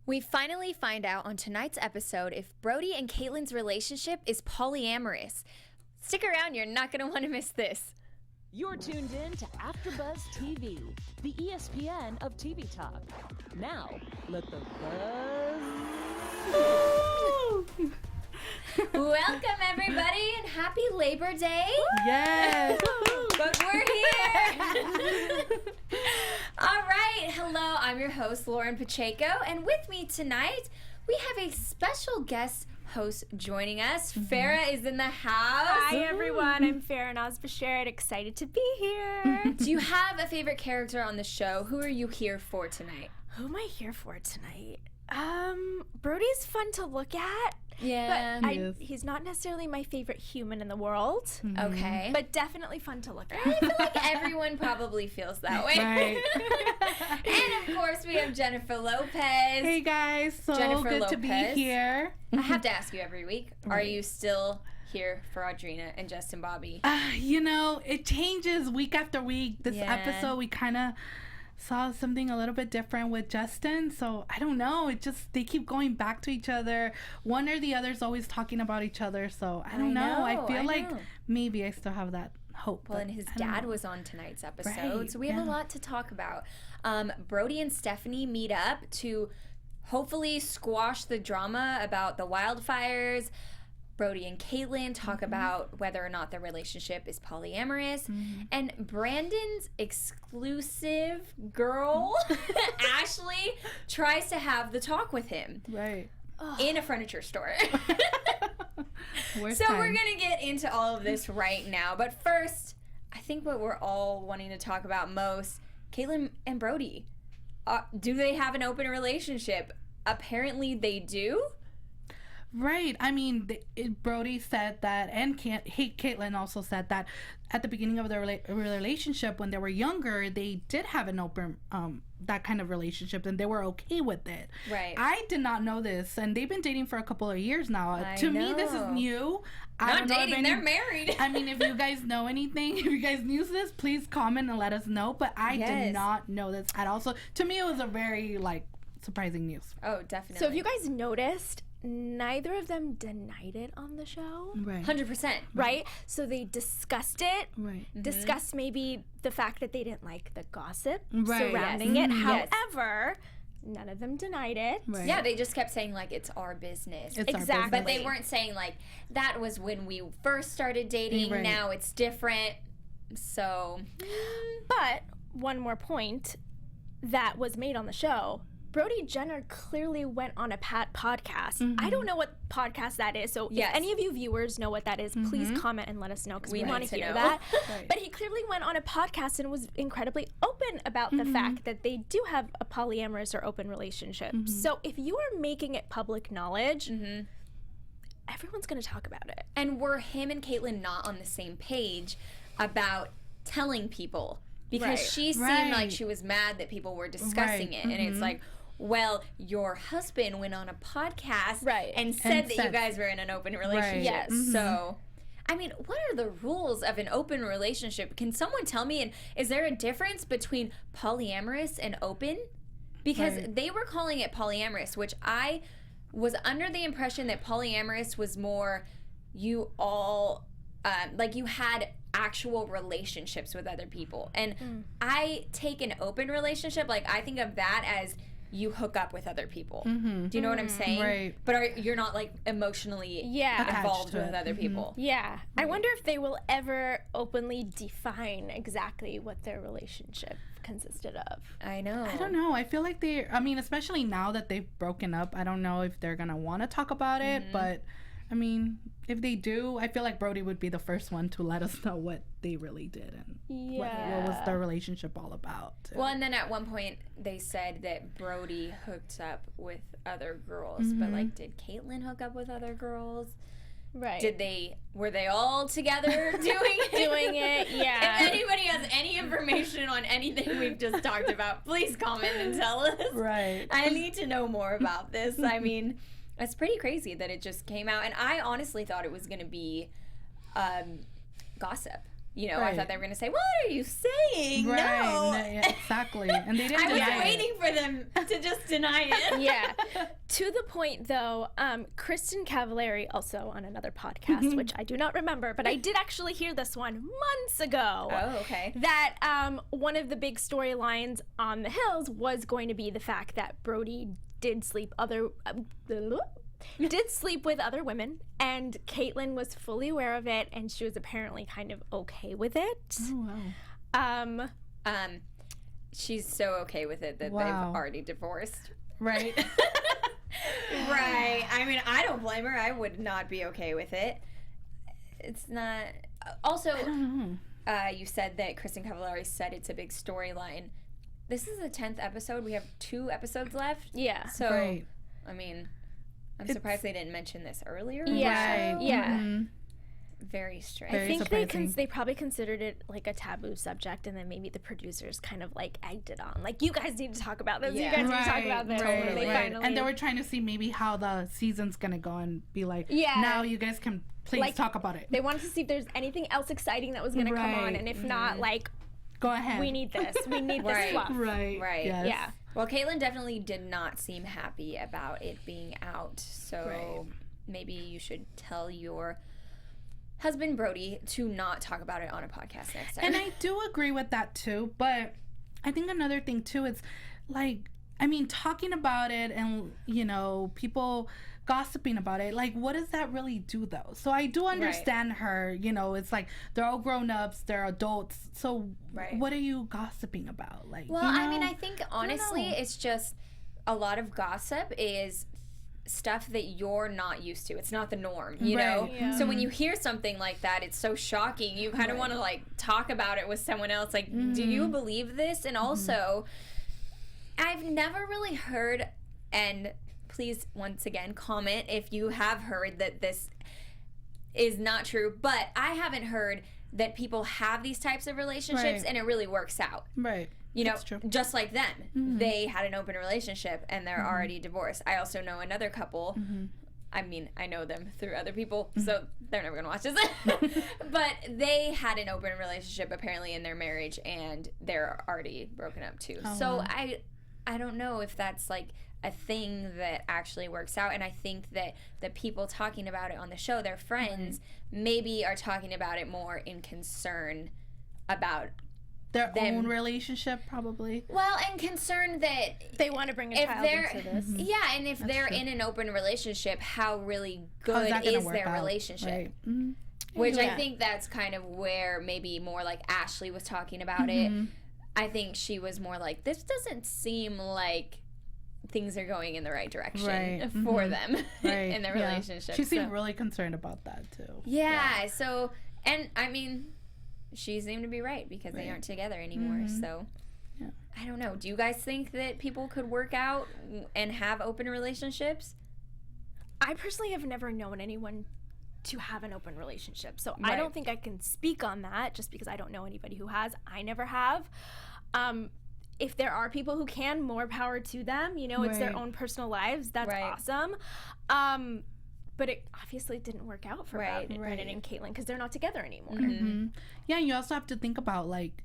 We finally find out on tonight's episode if Brody and Kaitlyn's relationship is polyamorous. Stick around, you're not going to want to miss this. You're tuned in to AfterBuzz TV, the ESPN of TV talk. Now, let the buzz... Welcome, everybody, and happy Labor Day. Yes. But we're here. All right. Hello, I'm your host, Lauren Pacheco, and with me tonight, we have a special guest host joining us. Farah is in the house. Hi, everyone. I'm Farah Naz-Bashir. Excited to be here. Do you have a favorite character on the show? Who are you here for tonight? Who am I here for tonight? Brody's fun to look at. Yeah. But he's not necessarily my favorite human in the world. Okay. But definitely fun to look at. I feel like everyone probably feels that way. Right. And of course, we have Jennifer Lopez. Hey guys, so Jennifer good Lopez. to be here. I have to ask you every week, are you still here for Audrina and Justin Bobby? You know, it changes week after week. This Yeah. episode, we kind of saw something a little bit different with Justin, so I don't know. It just, they keep going back to each other. One or the other's always talking about each other, so I don't know. I feel like maybe I still have that hope. Well, and his dad was on tonight's episode, Right, so we have a lot to talk about. Brody and Stephanie meet up to hopefully squash the drama about the wildfires. Brody and Kaitlynn talk about whether or not their relationship is polyamorous. And Brandon's exclusive girl, Ashley, tries to have the talk with him Right. in a furniture store. Worst So time. we're going to get into all of this right now. But first, I think what we're all wanting to talk about most, Kaitlynn and Brody. Do they have an open relationship? Apparently they do. Right. I mean, Brody said that, and Kaitlynn also said that at the beginning of their relationship, when they were younger, they did have an open, that kind of relationship, and they were okay with it. Right. I did not know this, and they've been dating for a couple of years now. To me, this is new. Not dating, they're married. I mean, if you guys know anything, if you guys knew this, please comment and let us know. But I did not know this at all. So to me, it was a very, surprising news. Oh, definitely. So if you guys noticed, neither of them denied it on the show. Right. 100%. Right? So they discussed it. Right. Discussed maybe the fact that they didn't like the gossip Right. surrounding Yes. it. Yes. However, none of them denied it. Right. Yeah, they just kept saying, it's our business. It's our Exactly. But they weren't saying, that was when we first started dating. Right. Now it's different. So. But one more point that was made on the show. Brody Jenner clearly went on a podcast. I don't know what podcast that is, so Yes. if any of you viewers know what that is, please comment and let us know, because we need want to to hear know. that. Right. But he clearly went on a podcast and was incredibly open about the fact that they do have a polyamorous or open relationship. So if you are making it public knowledge, everyone's going to talk about it. And were him and Kaitlynn not on the same page about telling people? Because Right. she seemed Right. like she was mad that people were discussing Right. it. And it's like, well, your husband went on a podcast Right. and said that you said- guys were in an open relationship. Yes. So, I mean, what are the rules of an open relationship? Can someone tell me? And is there a difference between polyamorous and open? Because Right. they were calling it polyamorous, which I was under the impression that polyamorous was more you all, you had actual relationships with other people. And I take an open relationship, I think of that as you hook up with other people. Do you know what I'm saying? Right. But you're not emotionally Yeah. involved Attached to with it. other people. Yeah. I wonder if they will ever openly define exactly what their relationship consisted of. I know. I don't know. I feel like especially now that they've broken up, I don't know if they're going to want to talk about it. But, if they do, I feel like Brody would be the first one to let us know what they really did and what was their relationship all about. Well, and then at one point they said that Brody hooked up with other girls. But, did Kaitlynn hook up with other girls? Right. Were they all together doing it? Doing it, yeah. If anybody has any information on anything we've just talked about, please comment and tell us. Right. I need to know more about this. I mean, it's pretty crazy that it just came out. And I honestly thought it was going to be gossip. You know, I Right. thought they were going to say, what are you saying? Right. No. Yeah, exactly. And they didn't I was deny it. waiting for them to just deny it. Yeah. To the point, though, Kristen Cavallari, also on another podcast, which I do not remember, but I did actually hear this one months ago. Oh, okay. That one of the big storylines on the Hills was going to be the fact that Brody did sleep with other women, and Kaitlynn was fully aware of it, and she was apparently kind of okay with it. Oh, wow. She's so okay with it that Wow. they've already divorced. Right. Right. I mean, I don't blame her. I would not be okay with it. It's not. Also, you said that Kristen Cavallari said it's a big storyline. This is the 10th episode. We have 2 episodes left. Yeah. So, Right. I mean, I'm surprised they didn't mention this earlier. Yeah. Right. Yeah. Mhm. Very strange. Very I think surprising. they probably considered it like a taboo subject, and then maybe the producers kind of like egged it on. Like, you guys need to talk about this. Yeah. You guys need to talk about this. Right, And they right. finally, And they were trying to see maybe how the season's gonna go and be like, Yeah. now you guys can please Like, talk about it. they wanted to see if there's anything else exciting that was going to come on, Right. and if not, like, Go ahead. we need this. We need this Right. fluff. Right. Right. Yes. Yeah. Well, Kaitlynn definitely did not seem happy about it being out. So Right. maybe you should tell your husband, Brody, to not talk about it on a podcast next time. And I do agree with that too, but I think another thing too is like, I mean, talking about it and, you know, people gossiping about it, like, what does that really do though? So I do understand her, you know, it's like they're all grown ups, they're adults. So Right. what are you gossiping about? Like, Well, you know? I mean, I think honestly, know. it's just a lot of gossip is stuff that you're not used to. It's not the norm, you know? Right. Yeah. So when you hear something like that, it's so shocking. You kind of want to like talk about it with someone else. Like, do you believe this? And also, I've never really heard, and please, once again, comment if you have heard that this is not true, but I haven't heard that people have these types of relationships Right. and it really works out. Right. You know, That's true. just like them. They had an open relationship and they're already divorced. I also know another couple. I mean, I know them through other people, so they're never going to watch this. But they had an open relationship apparently in their marriage, and they're already broken up too. So wow. I don't know if that's like a thing that actually works out. And I think that the people talking about it on the show, their friends, maybe are talking about it more in concern about Their them. own relationship, probably. well, and concern that They want to bring a if child they're into this. yeah, and if they're true. in an open relationship, how really How's good that gonna is work their out? relationship? Right. Mhm. Which I Yeah. think that's kind of where maybe more like Ashley was talking about it. I think she was more like, this doesn't seem like things are going in the right direction Right. for them Right. in their yeah. relationship. She seemed So- really concerned about that too. yeah, so, and I mean, she seemed to be right because they Right. aren't together anymore. So, Yeah. I don't know. Do you guys think that people could work out and have open relationships? I personally have never known anyone to have an open relationship. So I Right. don't think I can speak on that just because I don't know anybody who has. I never have. If there are people who can, more power to them. You know, it's their Right. own personal lives. That's Right. awesome. But it obviously didn't work out for Right. Brandon and Kaitlynn because they're not together anymore. Yeah, you also have to think about like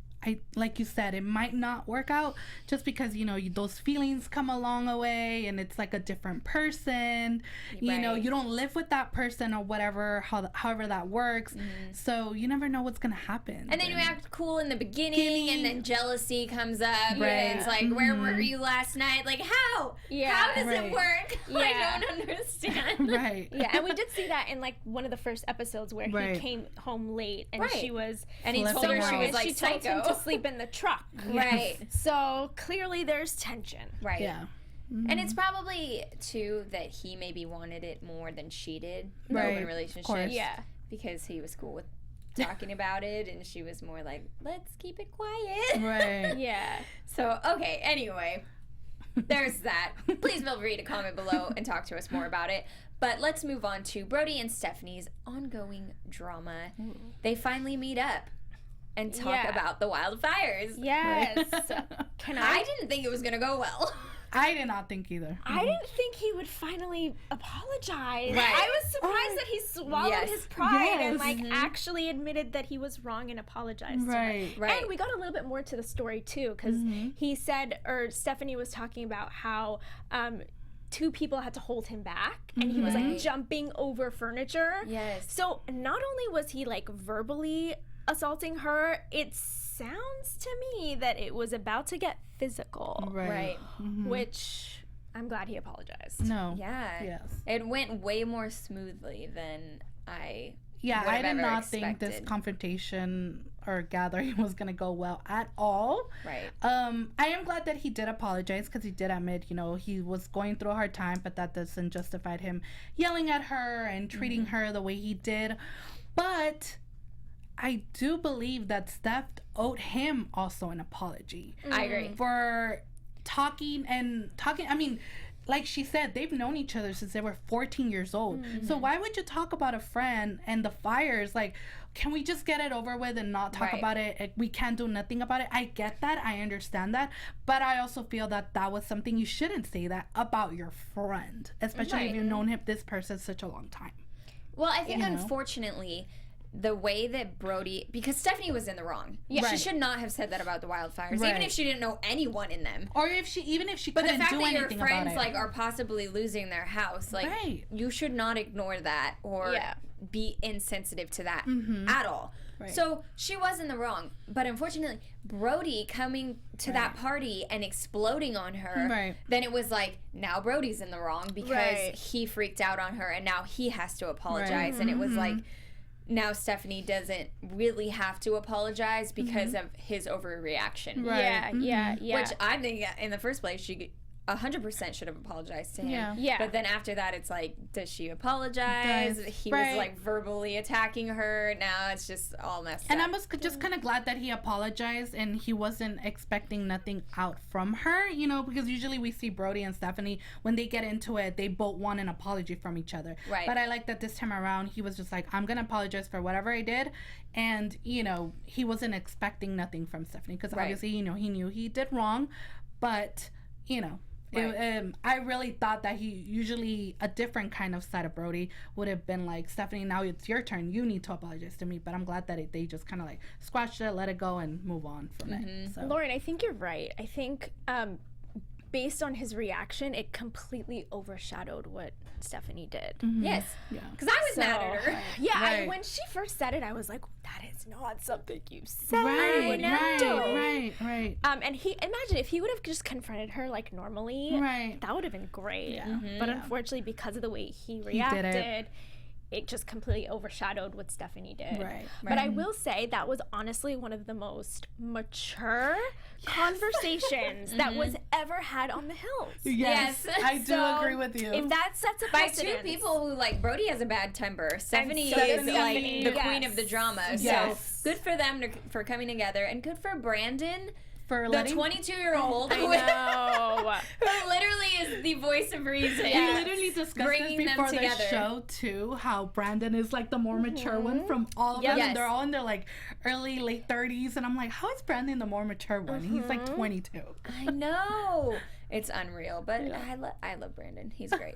you said, it might not work out just because, you know, those feelings come along a way and it's like a different person. You know, Right. you don't live with that person or whatever, however that works. So you never know what's going to happen. And then you act cool in the beginning, and then jealousy comes up. Right. And it's like, where were you last night? Like, how? Yeah. How does Right. it work? Yeah. I don't understand. Right. Yeah, and we did see that in like one of the first episodes where Right. he came home late and Right. she was And he Left told her and she right. was and like she told him psycho. to sleep in the truck. Right. So clearly there's tension. Right. Yeah. And it's probably, too, that he maybe wanted it more than she did. The Right. open Of relationship. course. Yeah. Because he was cool with talking about it, and she was more like, let's keep it quiet. Right. Yeah. So, okay, anyway, there's that. Please feel free to comment below and talk to us more about it. But let's move on to Brody and Stephanie's ongoing drama. They finally meet up and talk Yeah. about the wildfires. Yes. Can I? I didn't think it was going to go well. I did not think either. I didn't think he would finally apologize. Right. I was surprised that he swallowed Yes. his pride and Yes. like actually admitted that he was wrong and apologized to her. Right. Right. And we got a little bit more to the story too, because he said, or Stephanie was talking about how two people had to hold him back, and he was like jumping over furniture. Yes. So not only was he like verbally assaulting her, it sounds to me that it was about to get physical, Right. which I'm glad he apologized. No. Yeah. Yes. It went way more smoothly than I Yeah, would I have did ever not think this expected. confrontation or gathering was gonna go well at all. Right. I am glad that he did apologize, because he did admit, he was going through a hard time, but that doesn't justify him yelling at her and treating her the way he did. But I do believe that Steph owed him also an apology I agree. for talking. I mean, like she said, they've known each other since they were 14 years old. So why would you talk about a friend and the fires? Like, can we just get it over with and not talk Right. about it? Like, we can't do nothing about it. I get that. I understand that. But I also feel that that was something you shouldn't say that about your friend, especially if Right. you've known this person such a long time. Well, I think You know? unfortunately, the way that Brody, because Stephanie was in the wrong. Yeah. She Right. should not have said that about the wildfires, even Right. if she didn't know anyone in them. Or even if she But the couldn't fact do that your anything friends about it. are possibly losing their house, Right. you should not ignore that or Yeah. be insensitive to that Mm-hmm. at all. Right. So she was in the wrong, but unfortunately, Brody coming to that party and exploding on her, Right. then it was like, now Brody's in the wrong because Right. he freaked out on her and now he has to apologize. And it was like, now Stephanie doesn't really have to apologize because of his overreaction. Right. Yeah. Which I think in the first place, she 100% should have apologized to him. Yeah. Yeah. But then after that, it's like, does she apologize? He Right. was like verbally attacking her. Now it's just all messed And up. I was just kind of glad that he apologized and he wasn't expecting nothing out from her, because usually we see Brody and Stephanie, when they get into it, they both want an apology from each other. Right. But I like that this time around, he was just like, I'm going to apologize for whatever I did. And, he wasn't expecting nothing from Stephanie because Right. obviously, he knew he did wrong. But, Right. I really thought that usually a different kind of side of Brody would have been like, Stephanie, now it's your turn. You need to apologize to me. But I'm glad that they just kind of like squashed it, let it go, and move on from it. So. Lauren, I think you're right. I think based on his reaction, it completely overshadowed what Stephanie did. Yes. Yeah. Because I was mad at her. Yeah, Right. when she first said it, I was like, that is not something you said. Right, What are you doing? right. And imagine if he would have just confronted her like normally, Right. that would have been great. Yeah. But unfortunately, because of the way he did reacted, it. it just completely overshadowed what Stephanie did. Right. But I will say that was honestly one of the most mature conversations that was ever had on the Hills. Yes, Yes. I do So, agree with you. If that sets a By precedent, two people who, like, Brody has a bad temper. Stephanie so is, does like, Stephanie. the queen Yes. of the drama. Yes. So good for them for coming together. And good for Brandon, for the letting 22-year-old I who know. who literally is the voice of reason. We literally discussed this Bringing them before the together. show too, how Brandon is like the more mature one from all of them. Yes. And they're all in their like late 30s, and I'm like, how is Brandon the more mature one? He's like 22. I know. It's unreal, but I love Brandon. He's great.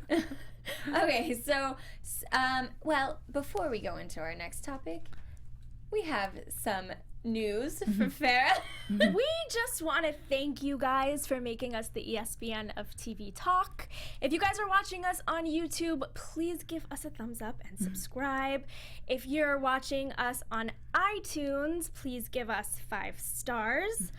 Okay, so, well, before we go into our next topic, we have some news from Farrah. We just want to thank you guys for making us the ESPN of TV Talk. If you guys are watching us on YouTube, please give us a thumbs up and subscribe. If you're watching us on iTunes, please give us 5 stars.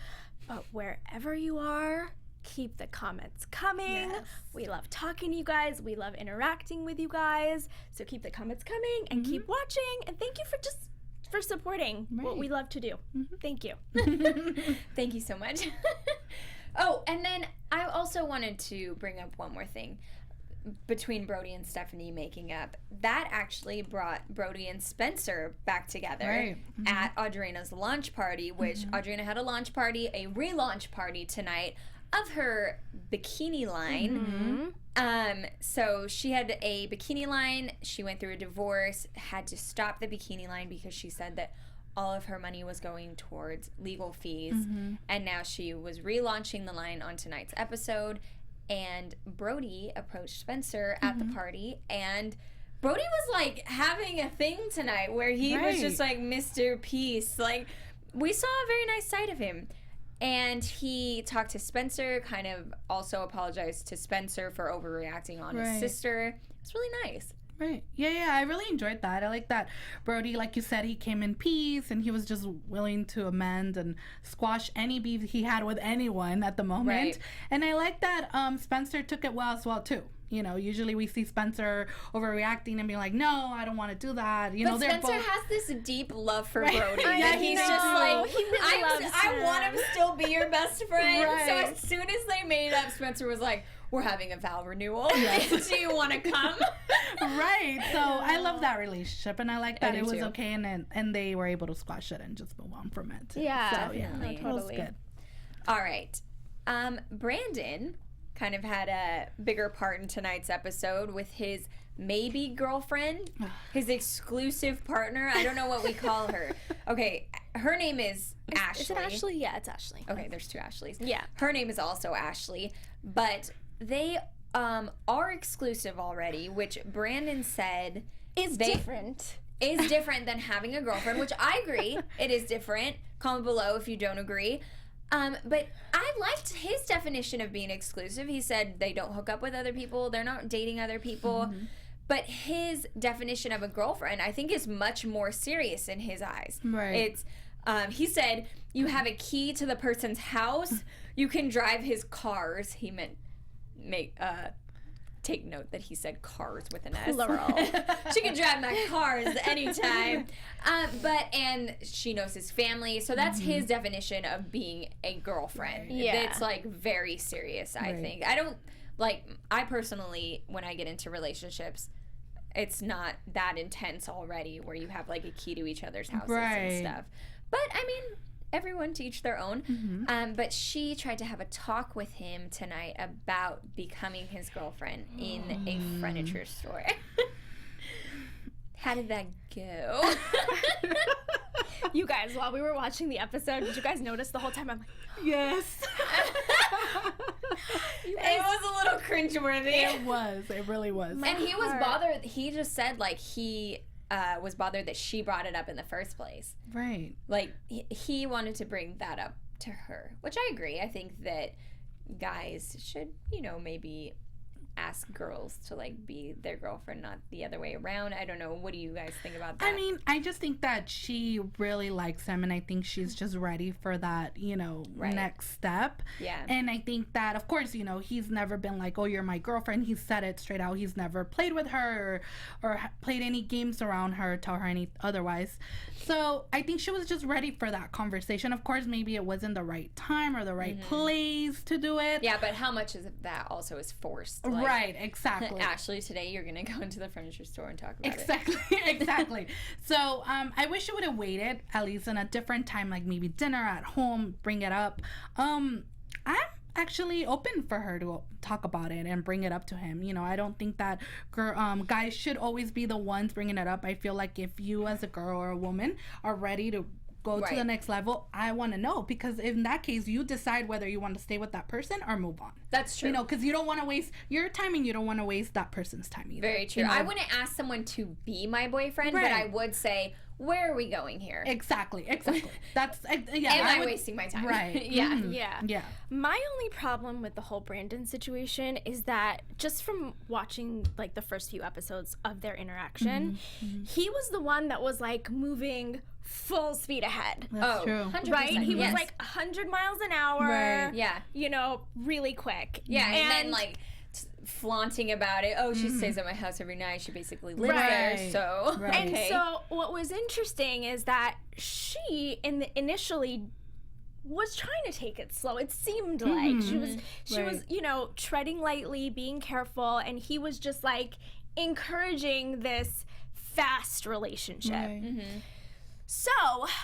But wherever you are, keep the comments coming. Yes. We love talking to you guys. We love interacting with you guys. So keep the comments coming and keep watching. And thank you for supporting what Right. we love to do. Thank you. Thank you so much. Oh, and then I also wanted to bring up one more thing. Between Brody and Stephanie making up, that actually brought Brody and Spencer back together Right. at Audrina's launch party, which Audrina had a launch party, a relaunch party tonight of her bikini line. So she had a bikini line. She went through a divorce, had to stop the bikini line because she said that all of her money was going towards legal fees. And now she was relaunching the line on tonight's episode. and Brody approached Spencer at the party, and Brody was like having a thing tonight where he was just like Mr. Peace. Like, we saw a very nice side of him. And he talked to Spencer, kind of also apologized to Spencer for overreacting on his sister. It's really nice. Right. Yeah, I really enjoyed that. I like that Brody, like you said, he came in peace and he was just willing to amend and squash any beef he had with anyone at the moment. Right. And I like that Spencer took it well as well, too. You know, usually we see Spencer overreacting and being like, no, I don't want to do that. You know, Spencer has this deep love for Brody. Yeah, he's just like, I want him to still be your best friend. So as soon as they made up, Spencer was like, we're having a vow renewal. Do you want to come? Right. So I love that relationship, and I like that it was okay, and they were able to squash it and just move on from it. Yeah. So yeah, no, totally. That was good. All right. Brandon kind of had a bigger part in tonight's episode with his maybe girlfriend, his exclusive partner. I don't know what we call her. Okay, her name is Ashley. Is it Ashley? Yeah, it's Ashley. Okay, there's two Ashleys. Yeah. Her name is also Ashley, but they are exclusive already, which Brandon said is different than having a girlfriend, which I agree. It is different. Comment below if you don't agree. But I liked his definition of being exclusive. He said they don't hook up with other people. They're not dating other people. But his definition of a girlfriend, I think, is much more serious in his eyes. Right. It's, he said, you have a key to the person's house. You can drive his cars. He meant take note that he said cars with an S. Plural. She can drive my cars anytime. And she knows his family. So that's his definition of being a girlfriend. Yeah. It's like very serious, I think. I personally, when I get into relationships, it's not that intense already where you have like a key to each other's houses and stuff. But I mean, everyone to each their own. But she tried to have a talk with him tonight about becoming his girlfriend in a furniture store. How did that go? You guys, while we were watching the episode, did you guys notice the whole time? I'm like, yes. It was a little cringeworthy. It was. It really was. And he was bothered. He just said like he was bothered that she brought it up in the first place. Right. Like he wanted to bring that up to her, which I agree. I think that guys should, maybe ask girls to like be their girlfriend, not the other way around. I don't know. What do you guys think about that? I mean, I just think that she really likes him, and I think she's just ready for that, next step. Yeah. And I think that, of course, he's never been like, oh, you're my girlfriend. He said it straight out. He's never played with her or played any games around her, tell her any otherwise. So I think she was just ready for that conversation. Of course, maybe it wasn't the right time or the right place to do it. Yeah, but how much of that also is forced? Like, right, exactly. Ashley, today you're going to go into the furniture store and talk about it. Exactly. So I wish she would have waited at least in a different time, like maybe dinner at home, bring it up. I'm actually open for her to talk about it and bring it up to him. I don't think that guys should always be the ones bringing it up. I feel like if you as a girl or a woman are ready to go to the next level, I want to know, because in that case you decide whether you want to stay with that person or move on. That's true. Because you don't want to waste your time and you don't want to waste that person's time either. Very true. I wouldn't ask someone to be my boyfriend, but I would say, where are we going here? Exactly. That's yeah. Am I wasting my time? Right. Yeah. My only problem with the whole Brandon situation is that just from watching like the first few episodes of their interaction, he was the one that was like moving full speed ahead. That's true. 100%. Right? He was like 100 miles an hour. Right. Yeah. Really quick. Yeah, and then like flaunting about it. Oh, she stays at my house every night. She basically lives there. So And so what was interesting is that she initially was trying to take it slow. It seemed like she was treading lightly, being careful, and he was just like encouraging this fast relationship. Right. So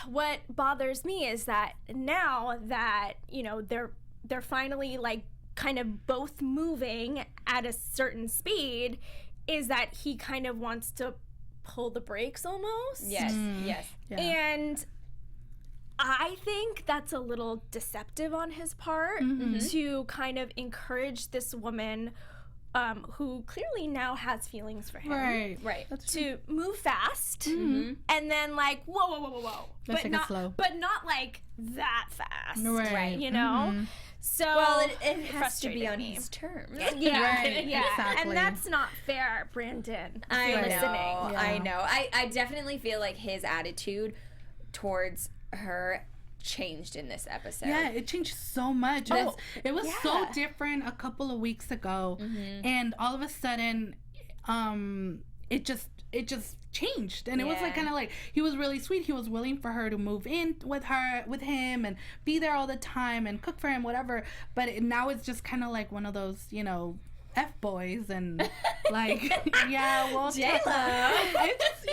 what bothers me is that now that they're finally like kind of both moving at a certain speed, is that he kind of wants to pull the brakes almost. Yes. Yeah. And I think that's a little deceptive on his part to kind of encourage this woman who clearly now has feelings for him. Right. To move fast and then like whoa. Let's take it slow. But not like that fast. Right. You know? So Well, it has to be frustrated on me. his terms. Yeah, Right, yeah, exactly. and that's not fair, Brandon. If I you're know. listening. I know. I definitely feel like his attitude towards her changed in this episode. Yeah, it changed so much. It was so yeah. different a couple of weeks ago, and all of a sudden, it just changed, and it was like Yeah. kind of like he was really sweet. He was willing for her to move in with him, and be there all the time and cook for him, whatever. But now it's just kind of like one of those, F boys and like J-Lo. it just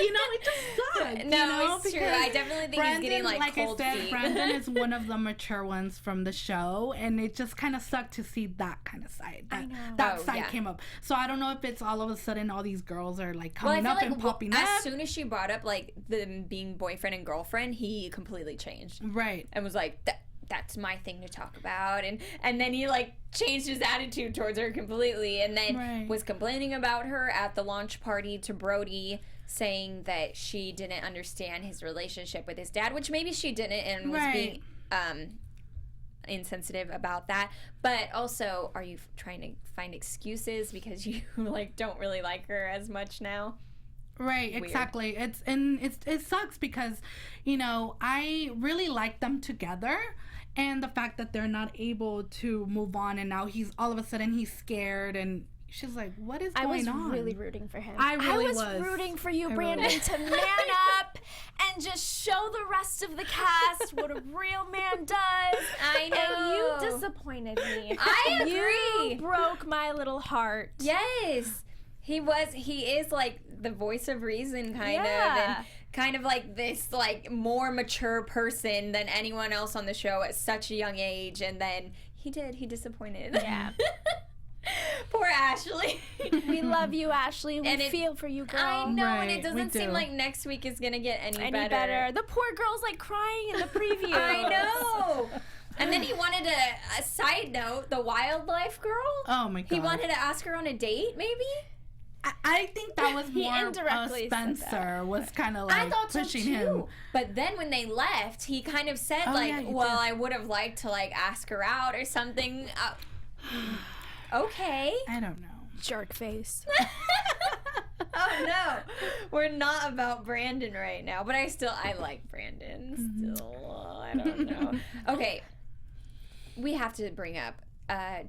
sucks. No, it's true. because I definitely think he's getting like cold I said, feet. Brandon is one of the mature ones from the show, and it just kind of sucked to see that kind of side. That side came up. So I don't know if it's all of a sudden all these girls are like coming up and popping up. As soon as she brought up like them being boyfriend and girlfriend, he completely changed Right. and was like, that's my thing to talk about, and then he like changed his attitude towards her completely, and then was complaining about her at the launch party to Brody, saying that she didn't understand his relationship with his dad, which maybe she didn't, and was being insensitive about that. But also, are you trying to find excuses because you like don't really like her as much now? Right, exactly. It sucks because, I really like them together, and the fact that they're not able to move on, and now he's all of a sudden he's scared, and she's like, what is going on? I was really rooting for him. I really was rooting for you, Brandon, to man up and just show the rest of the cast what a real man does. I know. And you disappointed me. I agree. You broke my little heart. Yes. He is like the voice of reason kind of, and kind of like this like more mature person than anyone else on the show at such a young age, and then he disappointed. Yeah. Poor Ashley. We love you, Ashley. We feel for you, girl. I know, and Right, it doesn't seem like next week is gonna get any better. The poor girl's like crying in the preview. I know. And then he wanted a side note, the wildlife girl. Oh my god. He wanted to ask her on a date, maybe. I think that was more indirectly said Spencer was kind of like I thought pushing so too. him. But then when they left, he kind of said I would have liked to like ask her out or something. Okay. I don't know. Jerk face. Oh no, we're not about Brandon right now. But I like Brandon still. I don't know. Okay, we have to bring up.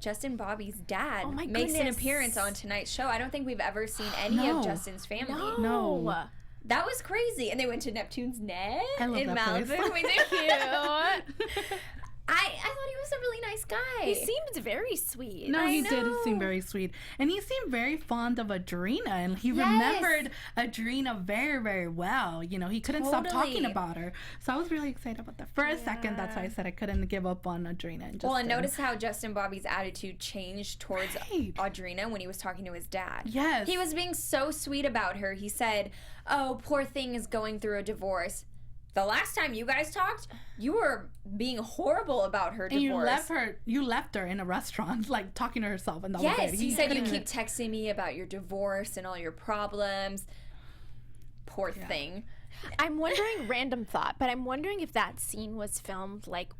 Justin Bobby's dad makes an appearance on tonight's show. I don't think we've ever seen any of Justin's family. No. That was crazy. And they went to Neptune's Net I love in that Malibu. place. We did cute. I thought he was a really nice guy. He seemed very sweet. No, he did seem very sweet. And he seemed very fond of Audrina, and he remembered Audrina very, very well. He couldn't stop talking about her. So I was really excited about that. For a second, that's why I said I couldn't give up on Audrina. And notice how Justin Bobby's attitude changed towards Audrina when he was talking to his dad. Yes. He was being so sweet about her. He said, oh, poor thing is going through a divorce. The last time you guys talked, you were being horrible about her divorce. And you left her in a restaurant, like talking to herself, and that was it. He said you keep texting me about your divorce and all your problems. Poor thing. I'm wondering, random thought, but I'm wondering if that scene was filmed like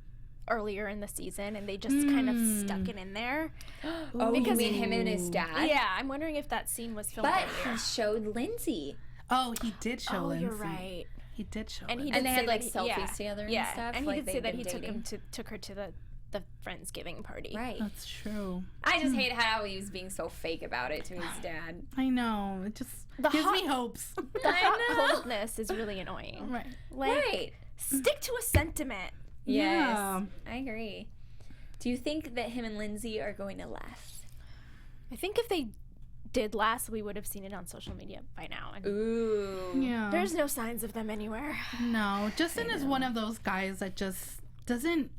earlier in the season and they just kind of stuck it in there. Because you mean him and his dad? Yeah, I'm wondering if that scene was filmed But earlier. he showed Lindsay. Oh, he did show Lindsay. You're right. He did show And Lindsay. And they had like selfies together and stuff. And he like did say that he dating. took her to the Friendsgiving party. Right. That's true. I just hate how he was being so fake about it to his dad. I know. It just gives me hopes. The hot coldness is really annoying. Right. Like, stick to a sentiment. Yes. Yeah. I agree. Do you think that him and Lindsay are going to last? I think if they did last, we would have seen it on social media by now. And Ooh. Yeah. there's no signs of them anywhere. No. Justin is one of those guys that just doesn't.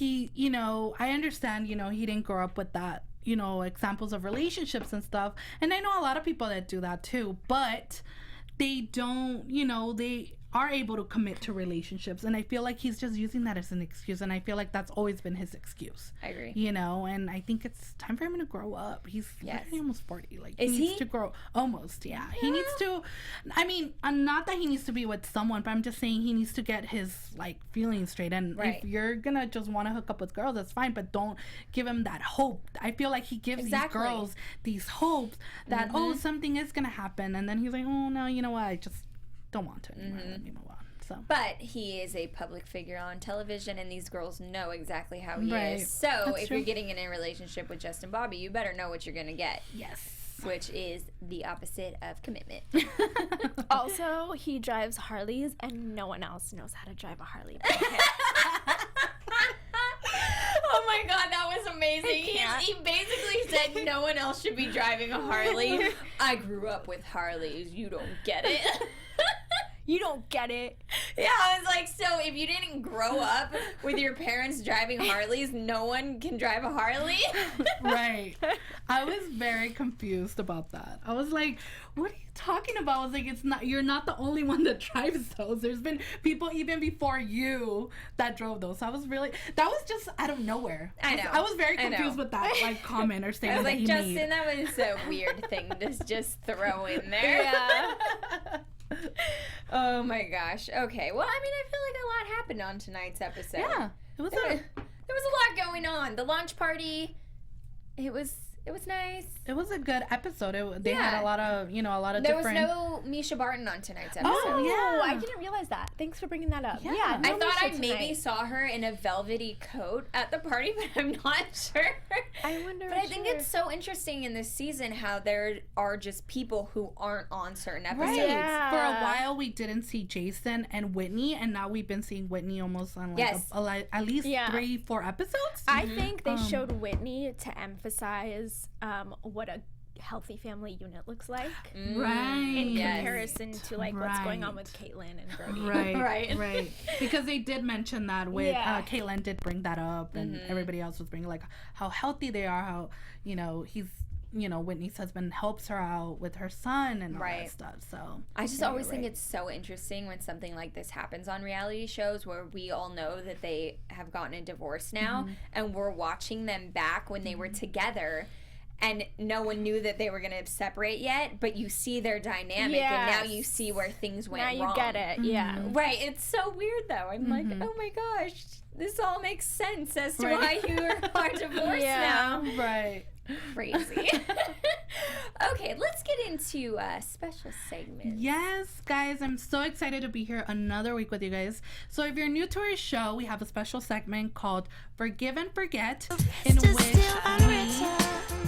I understand, he didn't grow up with that, examples of relationships and stuff. And I know a lot of people that do that too, but they don't, are able to commit to relationships, and I feel like he's just using that as an excuse, and I feel like that's always been his excuse. I agree. You know, and I think it's time for him to grow up. He's literally almost 40. Like, he needs to grow. Almost, yeah. He needs to, I mean, not that he needs to be with someone, but I'm just saying he needs to get his, like, feelings straight. And if you're gonna just want to hook up with girls, that's fine, but don't give him that hope. I feel like he gives these girls these hopes that, oh, something is gonna happen, and then he's like, oh, no, you know what, I just don't want to anymore. Let me move on. So. But he is a public figure on television, and these girls know exactly how he is. So if you're getting in a relationship with Justin Bobby, you better know what you're going to get. Yes. Which is the opposite of commitment. Also, he drives Harleys, and no one else knows how to drive a Harley. Oh my God, that was amazing. He basically said no one else should be driving a Harley. I grew up with Harleys. You don't get it. You don't get it. Yeah, I was like, so if you didn't grow up with your parents driving Harleys, no one can drive a Harley? Right. I was very confused about that. I was like, what are you talking about? I was like, you're not the only one that drives those. There's been people even before you that drove those. So I was that was just out of nowhere. I know. I was very confused with that, like, comment or statement. I was like, that Justin, made. that was a weird thing to just throw in there. Yeah. Oh my gosh. Okay. Well, I mean, I feel like a lot happened on tonight's episode. Yeah. There was a lot going on. The launch party. It was nice. It was a good episode. They had a lot of different... There was no Misha Barton on tonight's episode. Oh, yeah. I didn't realize that. Thanks for bringing that up. Yeah. I thought I maybe saw her in a velvety coat at the party, but I'm not sure. I wonder. But I think it's so interesting in this season how there are just people who aren't on certain episodes. Right. Yeah. For a while, we didn't see Jason and Whitney, and now we've been seeing Whitney almost on at least 3-4 episodes. I think they showed Whitney to emphasize what a healthy family unit looks like. Right. In comparison to like what's going on with Kaitlynn and Brody. Right. Because they did mention that with Kaitlynn did bring that up, and everybody else was bringing like how healthy they are, how Whitney's husband helps her out with her son and all that stuff. So I just always think it's so interesting when something like this happens on reality shows where we all know that they have gotten a divorce now, and we're watching them back when they were together. And no one knew that they were going to separate yet, but you see their dynamic, and now you see where things went wrong. Now you get it, yeah. Right, it's so weird, though. I'm like, oh my gosh, this all makes sense as to why you are divorced now. Right. Crazy. Okay, let's get into special segments. Yes, guys, I'm so excited to be here another week with you guys. So if you're new to our show, we have a special segment called Forgive and Forget, in which we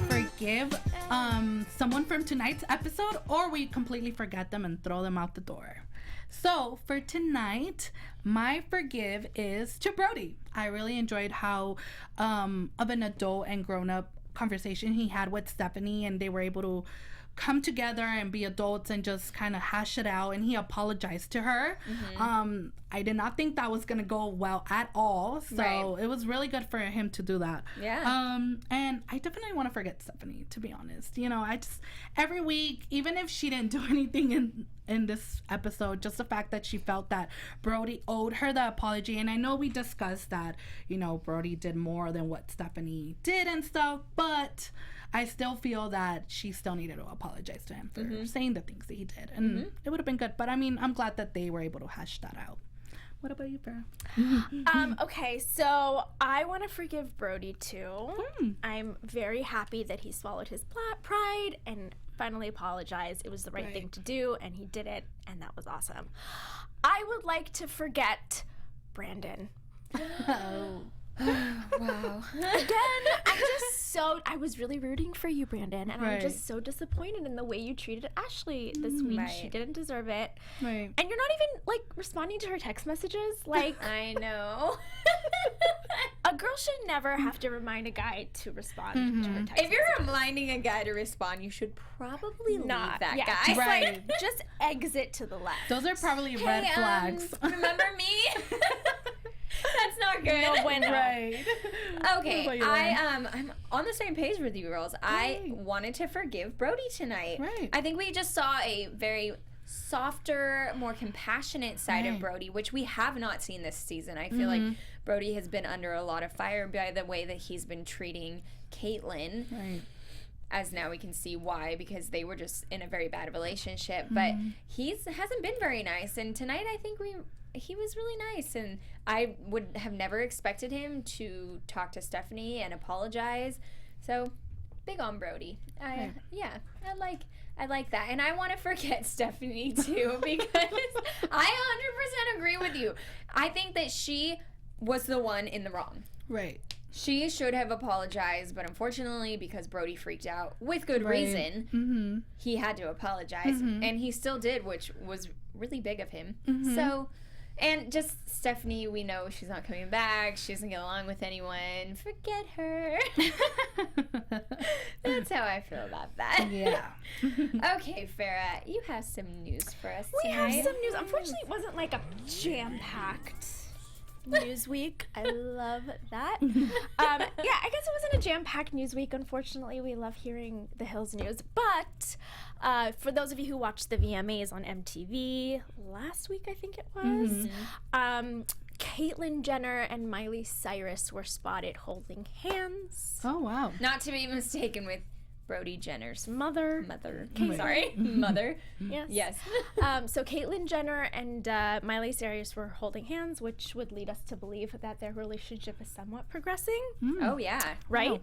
forgive someone from tonight's episode, or we completely forget them and throw them out the door. So for tonight, my forgive is to Brody. I really enjoyed how of an adult and grown-up conversation he had with Stephanie, and they were able to come together and be adults and just kind of hash it out, and he apologized to her. I did not think that was gonna go well at all, so it was really good for him to do that. And I definitely want to forget Stephanie, to be honest. I just every week, even if she didn't do anything in this episode, just the fact that she felt that Brody owed her the apology, and I know we discussed that Brody did more than what Stephanie did and stuff, but I still feel that she still needed to apologize to him for saying the things that he did. And it would have been good. But, I mean, I'm glad that they were able to hash that out. What about you, Farrah? Okay, so I want to forgive Brody, too. I'm very happy that he swallowed his pride and finally apologized. It was the right thing to do, and he did it, and that was awesome. I would like to forget Brandon. Wow. Again, I was really rooting for you, Brandon, and I'm just so disappointed in the way you treated Ashley this week. She didn't deserve it. And you're not even, like, responding to her text messages. Like, I know. A girl should never have to remind a guy to respond to her text If you're reminding a guy to respond, you should probably leave that guy. Just, like, just exit to the left. Those are probably red flags. Remember me? That's not good. No bueno. Okay, I'm on the same page with you girls. I wanted to forgive Brody tonight. I think we just saw a very softer, more compassionate side of Brody, which we have not seen this season. I feel like Brody has been under a lot of fire by the way that he's been treating Kaitlynn. Right. As now we can see why, because they were just in a very bad relationship. But hasn't been very nice. And tonight I think he was really nice. And I would have never expected him to talk to Stephanie and apologize. So big on Brody. I like that. And I want to forget Stephanie too, because I 100% agree with you. I think that she was the one in the wrong. Right. She should have apologized, but unfortunately, because Brody freaked out with good reason, he had to apologize. And he still did, which was really big of him. So, and just Stephanie, we know she's not coming back. She doesn't get along with anyone. Forget her. That's how I feel about that. Yeah. Okay, Farrah, you have some news for us We tonight. have some news. Unfortunately, it wasn't like a jam-packed news week. I love that. I guess it wasn't a jam-packed news week. Unfortunately, we love hearing the Hills news. But for those of you who watched the VMAs on MTV last week, I think it was, Caitlyn Jenner and Miley Cyrus were spotted holding hands. Oh, wow. Not to be mistaken with Brody Jenner's Mother. Sorry. Mother. Yes. So Caitlyn Jenner and Miley Cyrus were holding hands, which would lead us to believe that their relationship is somewhat progressing. Oh, yeah. Right?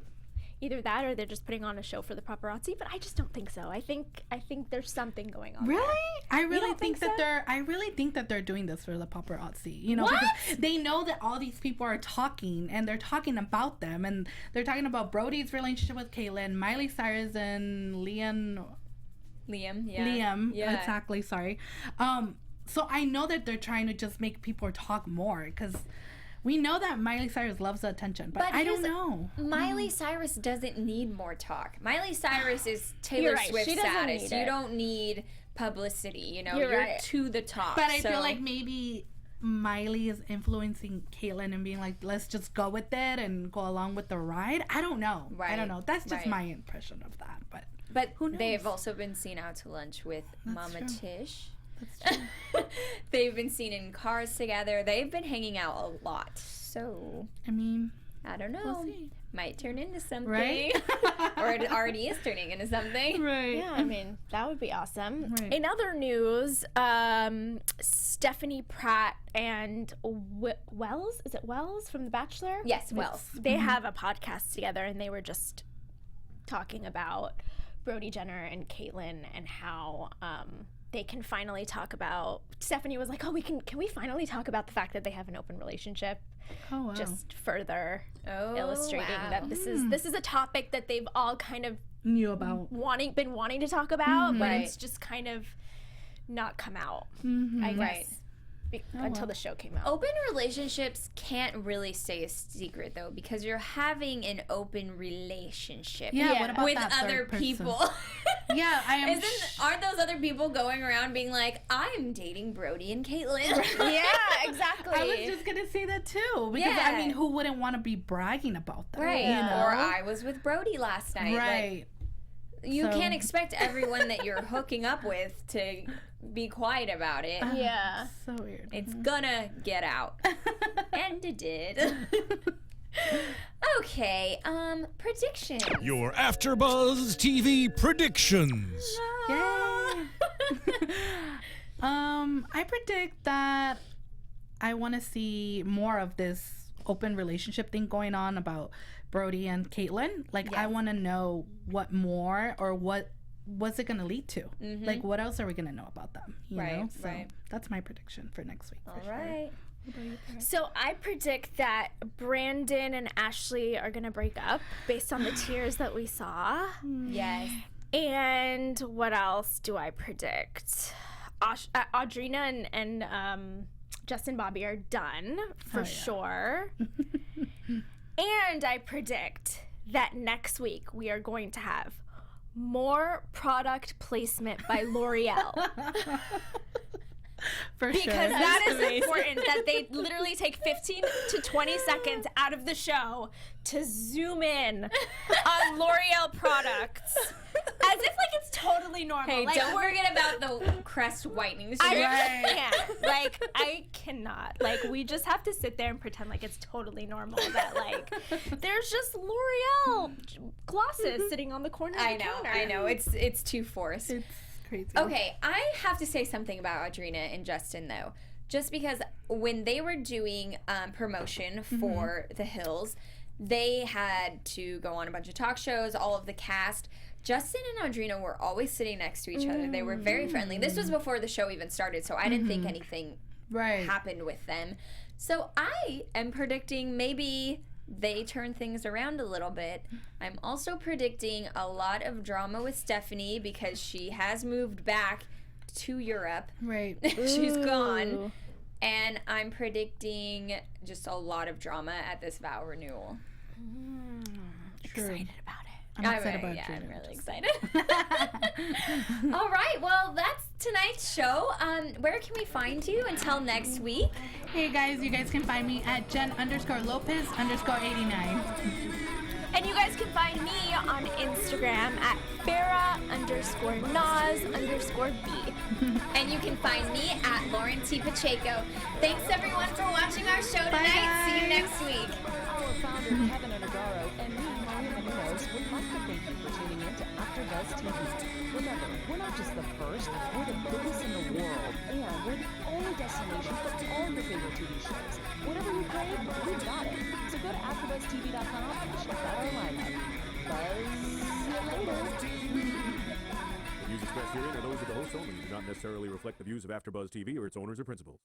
Either that or they're just putting on a show for the paparazzi, but I just don't think so. I think there's something going on. Really? There. I really don't think think that I really think that they're doing this for the paparazzi. You know, because they know that all these people are talking and they're talking about them, and they're talking about Brody's relationship with Caitlyn, Miley Cyrus and Liam, Yeah. exactly, sorry. So I know that they're trying to just make people talk more, because we know that Miley Cyrus loves the attention, but I don't know. Miley Cyrus doesn't need more talk. Miley Cyrus is Taylor You're right. Swift She doesn't status. need You it. don't need publicity. You know, You're you're right. to the top. But I feel like maybe Miley is influencing Caitlyn and being like, let's just go with it and go along with the ride. I don't know. I don't know. That's just my impression of that. But who knows? They've also been seen out to lunch with Mama true. Tish. That's true. They've been seen in cars together. They've been hanging out a lot. So, I mean, I don't know. we'll see. Might turn into something. Right? Or it already is turning into something. Right. Yeah, I mean, that would be awesome. Right. In other news, Stephanie Pratt and Wells, is it Wells from The Bachelor? Yes, Wells. They have a podcast together, and they were just talking about Brody Jenner and Caitlyn and how they can finally talk about. Stephanie was like, "Oh, can we finally talk about the fact that they have an open relationship?" Oh, wow. Just further illustrating wow. that this is a topic that they've all kind of Knew about. been wanting to talk about, but Right. it's just kind of not come out. Mhm. I Right. guess until the show came out. Open relationships can't really stay a secret, though, because you're having an open relationship Yeah, what about with that other third person? people. Yeah, I am. Aren't those other people going around being like, I'm dating Brody and Kaitlyn? Yeah, exactly. I was just gonna say that too, because Yeah. I mean, who wouldn't want to be bragging about that? Right. You know? Or I was with Brody last night. Right. Like, you So- can't expect everyone that you're hooking up with to be quiet about it. Yeah. So weird. It's gonna get out. And it did. Okay, predictions. Your AfterBuzz TV predictions. Yay. I predict that I want to see more of this open relationship thing going on about Brody and Kaitlyn. Like, I Yes. want to know what more, or what's it going to lead to? Like, what else are we going to know about them? You know? So right. that's my prediction for next week. All for right. So I predict that Brandon and Ashley are gonna break up based on the tears that we saw. Yes. And what else do I predict? Audrina and Justin Bobby are done for sure. And I predict that next week we are going to have more product placement by L'Oreal. For Because sure. that is important, that they literally take 15 to 20 seconds out of the show to zoom in on L'Oreal products. As if, like, it's totally normal. Hey, like, don't forget about the crest whitening. I can't. Like, I cannot. Like, we just have to sit there and pretend like it's totally normal that, like, there's just L'Oreal glosses sitting on the corner of the counter. I know. It's too forced. It's crazy. Okay, I have to say something about Audrina and Justin, though. Just because when they were doing promotion for The Hills, they had to go on a bunch of talk shows, all of the cast. Justin and Audrina were always sitting next to each other. They were very friendly. This was before the show even started, so I didn't think anything happened with them. So I am predicting maybe they turn things around a little bit. I'm also predicting a lot of drama with Stephanie because she has moved back to Europe. Right. She's gone. And I'm predicting just a lot of drama at this vow renewal. Excited about it. I'm excited about I'm Audrina. really excited. All right, well, that's tonight's show. Where can we find you until next week? Hey guys, you guys can find me at Jen_Lopez_89. And you guys can find me on Instagram at Farrah_Nas_B. And you can find me at Lauren T. Pacheco. Thanks, everyone, for watching our show tonight. Bye, See you guys. next week. Our founder, Keven Undergaro, and me, Maria Menounos, would like to thank you for tuning in to AfterBuzz TV. Remember, we're not just the first, we're the biggest in the world, and we're the only destination for all your favorite TV shows. Whatever you crave, we've got it. So go to AfterBuzzTV.com and check out our lineup. Buzz you later. The views expressed herein are those of the hosts only and do not necessarily reflect the views of AfterBuzz TV or its owners or principals.